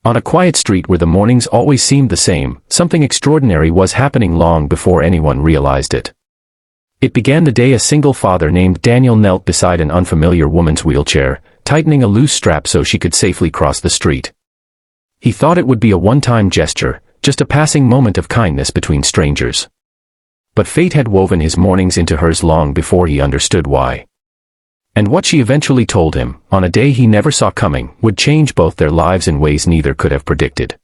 On a quiet street where the mornings always seemed the same, something extraordinary was happening long before anyone realized it. It began the day a single father named Daniel knelt beside an unfamiliar woman's wheelchair, tightening a loose strap so she could safely cross the street. He thought it would be a one-time gesture, just a passing moment of kindness between strangers. But fate had woven his mornings into hers long before he understood why. And what she eventually told him, on a day he never saw coming, would change both their lives in ways neither could have predicted.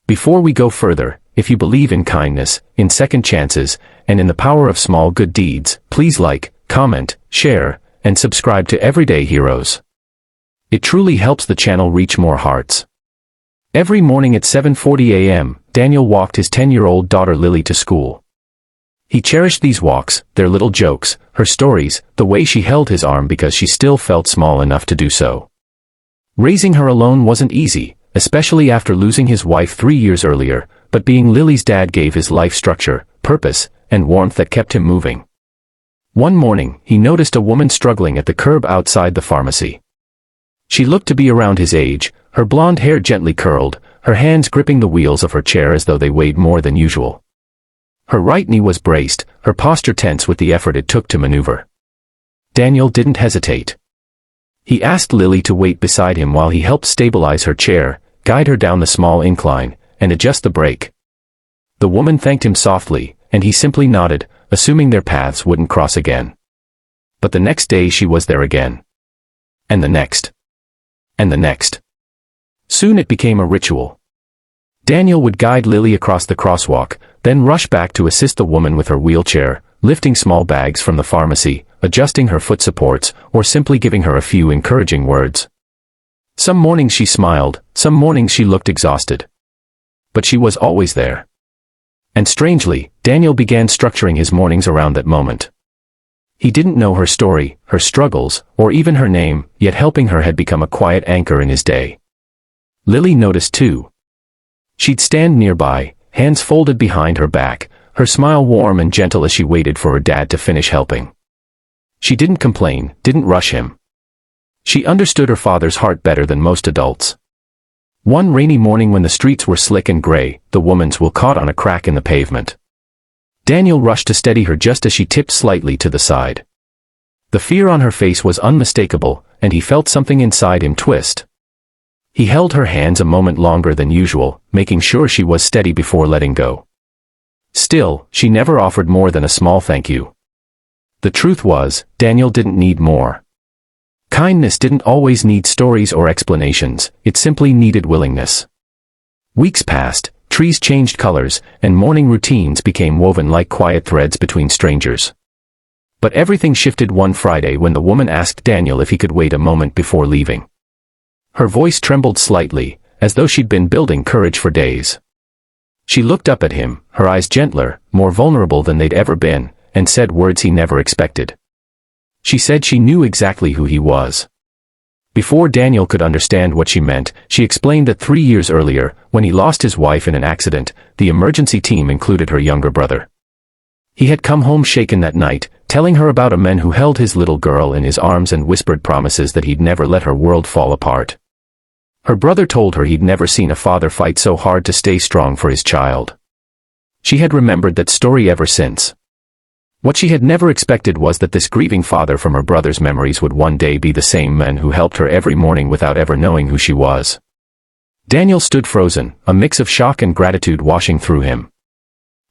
Before we go further, if you believe in kindness, in second chances, and in the power of small good deeds, please like, comment, share, and subscribe to Everyday Heroes. It truly helps the channel reach more hearts. Every morning at 7:40 a.m., Daniel walked his 10-year-old daughter Lily to school. He cherished these walks, their little jokes, her stories, the way she held his arm because she still felt small enough to do so. Raising her alone wasn't easy, especially after losing his wife 3 years earlier, but being Lily's dad gave his life structure, purpose, and warmth that kept him moving. One morning, he noticed a woman struggling at the curb outside the pharmacy. She looked to be around his age, her blonde hair gently curled, her hands gripping the wheels of her chair as though they weighed more than usual. Her right knee was braced, her posture tense with the effort it took to maneuver. Daniel didn't hesitate. He asked Lily to wait beside him while he helped stabilize her chair, guide her down the small incline, and adjust the brake. The woman thanked him softly, and he simply nodded, assuming their paths wouldn't cross again. But the next day she was there again. And the next. And the next. Soon it became a ritual. Daniel would guide Lily across the crosswalk, then rush back to assist the woman with her wheelchair, lifting small bags from the pharmacy, adjusting her foot supports, or simply giving her a few encouraging words. Some mornings she smiled, some mornings she looked exhausted. But she was always there. And strangely, Daniel began structuring his mornings around that moment. He didn't know her story, her struggles, or even her name, yet helping her had become a quiet anchor in his day. Lily noticed too. She'd stand nearby, hands folded behind her back, her smile warm and gentle as she waited for her dad to finish helping. She didn't complain, didn't rush him. She understood her father's heart better than most adults. One rainy morning when the streets were slick and gray, the woman's wheel caught on a crack in the pavement. Daniel rushed to steady her just as she tipped slightly to the side. The fear on her face was unmistakable, and he felt something inside him twist. He held her hands a moment longer than usual, making sure she was steady before letting go. Still, she never offered more than a small thank you. The truth was, Daniel didn't need more. Kindness didn't always need stories or explanations, it simply needed willingness. Weeks passed, trees changed colors, and morning routines became woven like quiet threads between strangers. But everything shifted one Friday when the woman asked Daniel if he could wait a moment before leaving. Her voice trembled slightly, as though she'd been building courage for days. She looked up at him, her eyes gentler, more vulnerable than they'd ever been, and said words he never expected. She said she knew exactly who he was. Before Daniel could understand what she meant, she explained that 3 years earlier, when he lost his wife in an accident, the emergency team included her younger brother. He had come home shaken that night, telling her about a man who held his little girl in his arms and whispered promises that he'd never let her world fall apart. Her brother told her he'd never seen a father fight so hard to stay strong for his child. She had remembered that story ever since. What she had never expected was that this grieving father from her brother's memories would one day be the same man who helped her every morning without ever knowing who she was. Daniel stood frozen, a mix of shock and gratitude washing through him.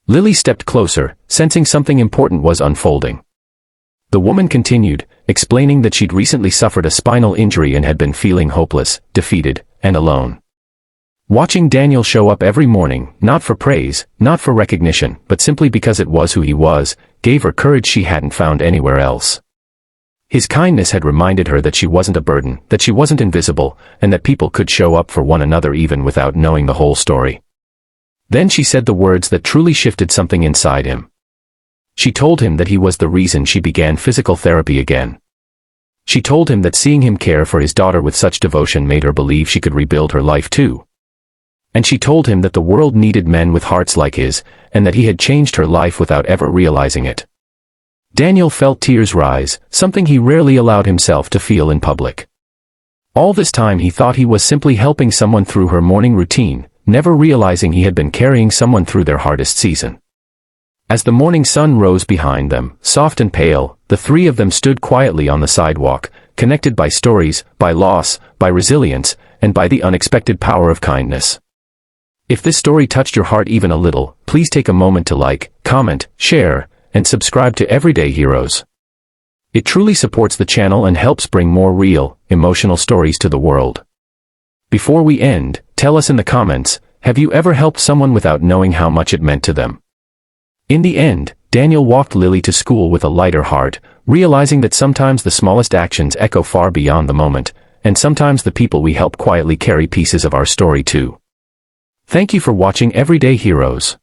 Lily stepped closer, sensing something important was unfolding. The woman continued, explaining that she'd recently suffered a spinal injury and had been feeling hopeless, defeated, and alone. Watching Daniel show up every morning, not for praise, not for recognition, but simply because it was who he was, gave her courage she hadn't found anywhere else. His kindness had reminded her that she wasn't a burden, that she wasn't invisible, and that people could show up for one another even without knowing the whole story. Then she said the words that truly shifted something inside him. She told him that he was the reason she began physical therapy again. She told him that seeing him care for his daughter with such devotion made her believe she could rebuild her life too. And she told him that the world needed men with hearts like his, and that he had changed her life without ever realizing it. Daniel felt tears rise, something he rarely allowed himself to feel in public. All this time he thought he was simply helping someone through her morning routine, never realizing he had been carrying someone through their hardest season. As the morning sun rose behind them, soft and pale, the three of them stood quietly on the sidewalk, connected by stories, by loss, by resilience, and by the unexpected power of kindness. If this story touched your heart even a little, please take a moment to like, comment, share, and subscribe to Everyday Heroes. It truly supports the channel and helps bring more real, emotional stories to the world. Before we end, tell us in the comments, have you ever helped someone without knowing how much it meant to them? In the end, Daniel walked Lily to school with a lighter heart, realizing that sometimes the smallest actions echo far beyond the moment, and sometimes the people we help quietly carry pieces of our story too. Thank you for watching Everyday Heroes.